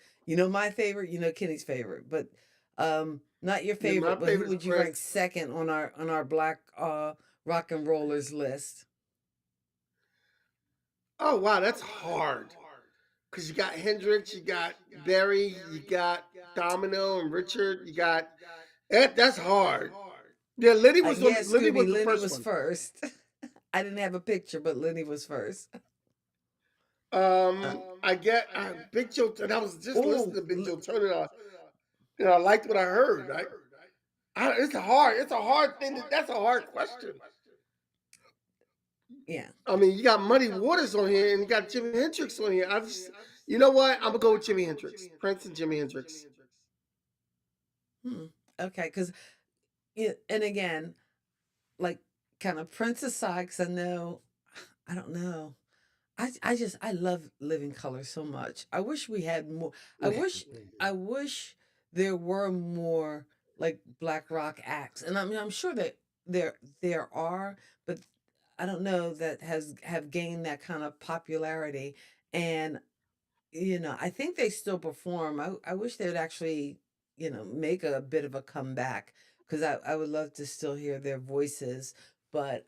my favorite. You know Kenny's favorite, but not your Yeah, my favorite. But who favorite's would you rank Prince. second on our black rock and rollers list? Oh wow, that's hard. Cause you got Hendrix, you got Barry, you got Domino and Richard, you got that's hard. Yeah, Yeah, Lenny Scooby. was the Lenny first was one. first. I didn't have a picture, but Lenny was first. I get Big Joe, and I was just listening Oh, to Big Joe Turner. I liked what I heard. It's a hard thing. That's a hard question. yeah. I mean, you got Muddy Waters on here, and you got Jimi Hendrix on here. You know what? I'm gonna go with Jimi Hendrix, Prince and Jimi Hendrix. Hmm. Okay, because and again, like kind of Prince aside, because I know, I don't know. I love Living Color so much. I wish we had more. I wish I wish there were more like black rock acts. And I mean I'm sure that there are, but I don't know that have gained that kind of popularity. And I think they still perform. I wish they would actually, make a bit of a comeback, because I would love to still hear their voices. But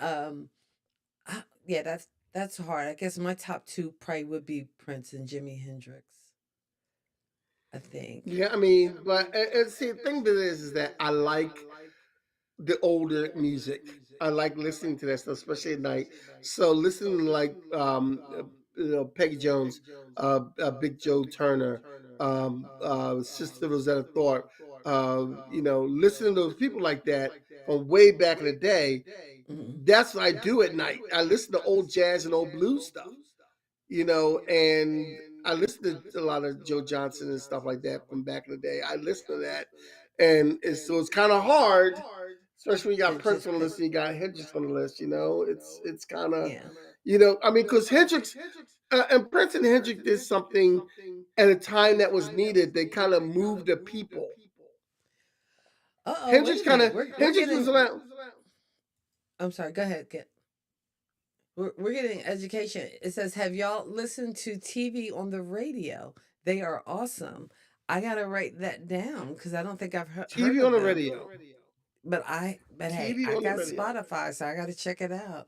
yeah, that's hard. I guess my top two probably would be Prince and Jimi Hendrix. I think. Yeah, I mean, but and see, the thing that is that I like the older music. I like listening to that stuff, especially at night. So listening to like Peggy Jones, Big Joe Turner, Sister Rosetta Tharpe, listening to those people like that from way back in the day. Mhm. That's what I do at night. I listen to old jazz and old blues stuff, and I listen to a lot of Joe Johnson and stuff like that from back in the day. I listen to that, and so it's kind of hard, especially when you got To Prince just on the pick. list and you got Hendrix on the list. It's kind of, Yeah. I mean, because Hendrix and Prince and Hendrix did something at a time that was needed. They kind of moved the people. Oh, wait a minute. We're Hendrix was getting. around. I'm sorry. Go ahead. We're getting education. It says, "Have y'all listened to TV on the radio? They are awesome." I gotta write that down because I don't think I've heard TV on of the them. radio. But hey, TV I on the got radio. Spotify, so I gotta check it out.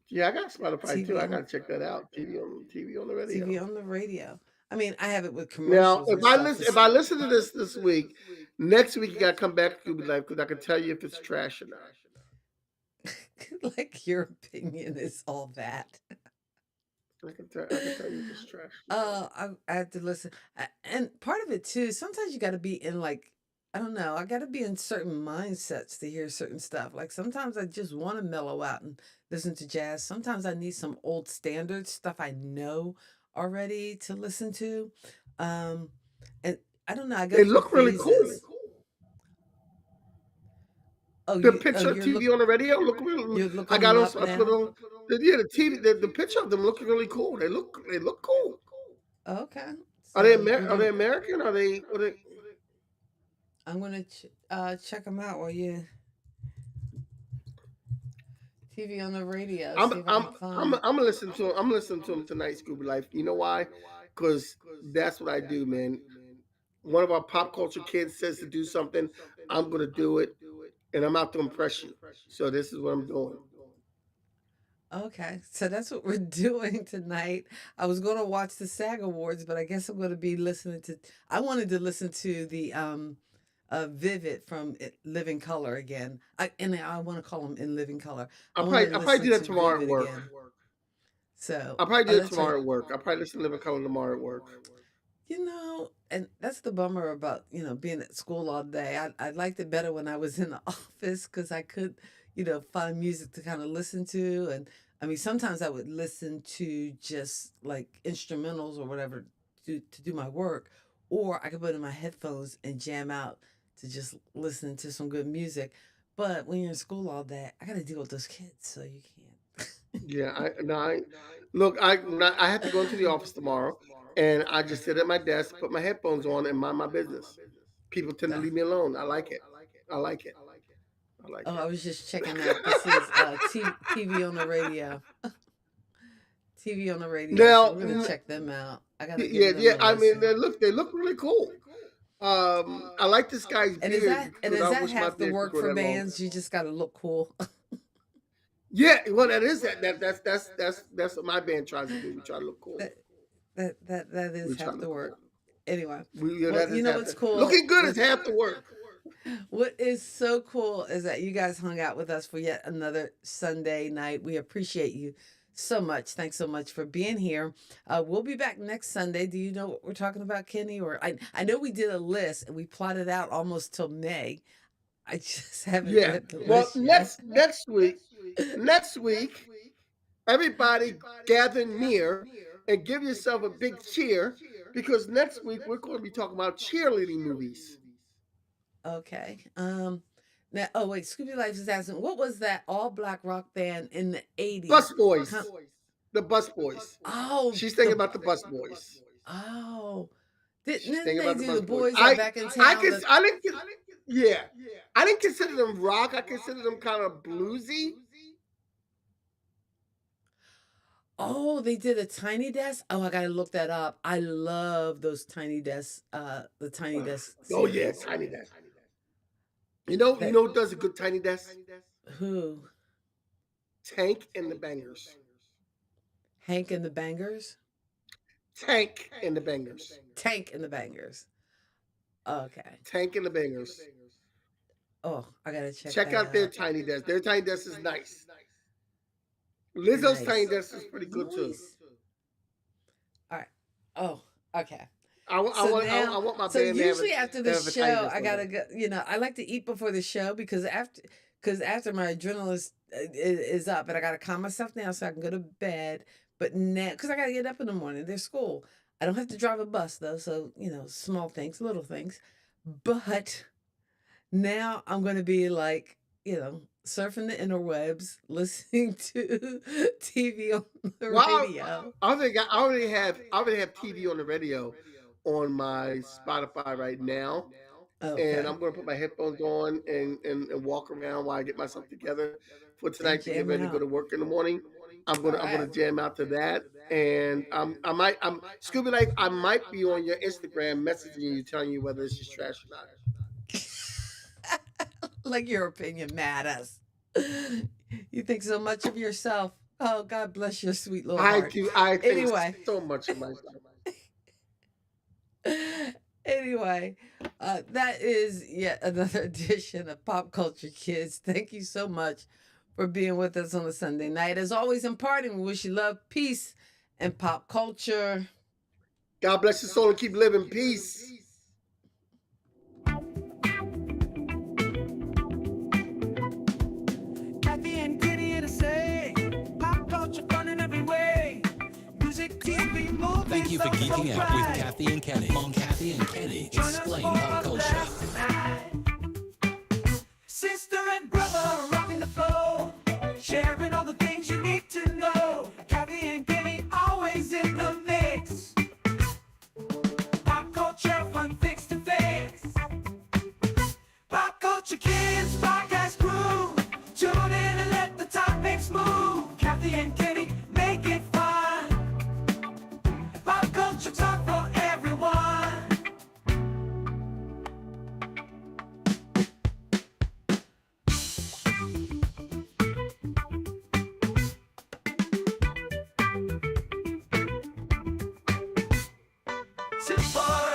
Yeah, I got Spotify too. TV I on gotta check that out. TV on the TV radio. on the radio. I mean, I have it with Now, commercials and stuff. if I listen to this week, next week you gotta come back to Scooby Life because I can tell you if it's trash or not. Like your opinion is all that. I can tell you if it's trash or not. I have to listen, and part of it too. Sometimes you got to be in like, I don't know. I got to be in certain mindsets to hear certain stuff. Like sometimes I just want to mellow out and listen to jazz. Sometimes I need some old standard stuff I know already to listen to. Um, and I don't know. I go They through look really cool. phases. Oh, The picture of you're TV on the radio look really. you're I looking got them on. up I put now. on. The TV. The picture of them look really cool. They look cool. Okay, Are they so Are they American? Are they? I'm gonna check them out while you TV on the radio. See if I can find. I'm gonna listen to 'em. I'm listening to them tonight, Scooby Life. You know why? Because that's what I do, man. One of our pop culture kids says to do something, I'm gonna do it, and I'm out to impress you. So this is what I'm doing. Okay, so that's what we're doing tonight. I was going to watch the SAG Awards, but I guess I'm going to be listening to. I wanted to listen to the Vivid from Living Color again. I want to call them in Living Color. I wanted to I'll probably listen do that to tomorrow at Vivid work. again. So, I'll probably oh, do it that's right. tomorrow at work. I'll probably listen to Living Color tomorrow at work. And that's the bummer about, being at school all day. I liked it better when I was in the office because I could, find music to kind of listen to. And I mean, sometimes I would listen to just like instrumentals or whatever to do my work, or I could put in my headphones and jam out to just listen to some good music. But when you're in school all day, I got to deal with those kids, so you Yeah, I no, I look, I have to go into the office tomorrow, and I just sit at my desk, put my headphones on, and mind my business. People tend to can't. leave me alone. I like it. I like it. I like Oh, it. I was just checking out. This is TV on the radio. TV on the radio. So Now, we're gonna check them out. I gotta yeah, give them yeah. a I mean, listen. they look really cool. I like this guy's And is beard that and because I is that wish my half the beard could work grow for that long. bands? You just gotta look cool. Yeah, well, that is that's what my band tries to do. We try to look cool. that that is We try half to the look work. cool. Anyway, Yeah, well, that you is know half what's the cool? looking good is half the work. What is so cool is that you guys hung out with us for yet another Sunday night. We appreciate you so much. Thanks so much for being here. We'll be back next Sunday. Do you know what we're talking about, Kenny? Or I know we did a list and we plotted out almost till May. I just haven't Yeah. read the Well, list yet. next week, everybody gather near and give yourself a big cheer because next week we're going to be talking about cheerleading movies. Okay. Now, oh wait, Scooby Life is asking, what was that all black rock band in the Bus '80s? Boys. The Bus Boys. Oh, She's thinking about the Bus Boys. oh, She's didn't thinking they about the do Bus the Boys. boys are back in town? I didn't yeah. I didn't consider them rock. I consider them kind of bluesy. Oh, they did a Tiny Desk. Oh, I gotta look that up. I love those Tiny Desk, the Tiny Desk Oh yeah, series. Tiny Desk. You That know who does a good Tiny Desk? who? Tank and the Bangers. Hank and the Bangers? Tank and the Bangers. Tank and the Bangers. Okay. Tank and the Bangers. Oh, I gotta check Check that out their out. Tiny Desk. Their Tiny Desk is nice. Lizzo's Tiny Nice. Desk is pretty good too. Nice. All right. Oh, okay. I So now, want my so band usually after to the have a Tiny show, Desk I on gotta there. go. I like to eat before the show because after my adrenaline is up, and I gotta calm myself down so I can go to bed. But now, because I gotta get up in the morning, there's school. I don't have to drive a bus though, so small things, little things. But now I'm gonna be like, surfing the interwebs, listening to TV on the Well, radio. I already have TV on the radio on my Spotify right now, and Okay. I'm gonna put my headphones on and walk around while I get myself together for And tonight to get jam ready to go out. to work in the morning. All I'm gonna right. jam out to that, and I'm Scooby Life. I might be on your Instagram messaging you, telling you whether it's just trash or not. Like your opinion matters. You think so much of yourself. Oh, God bless your sweet little I heart. do. I think Anyway, so much of myself. anyway, that is yet another edition of Pop Culture Kids. Thank you so much for being with us on a Sunday night. As always, in parting, we wish you love, peace, and pop culture. God bless your soul and keep living. Peace. Kathy and Kitty here to say, pop culture fun in every way. Music, TV, movies. Thank you for also geeking out with bright. Kathy and Kenny on Kathy and Kenny Join us Explain for Pop a Culture. blast tonight. Sister and brother rocking the flow, sharing all the things you need to know. Kathy and Kenny always in the mix. Pop culture fun fix to fix. Pop Culture Kids podcast crew. Tune in and let the topics move. Kathy and Kenny make it fun. Pop culture talk for everyone. too far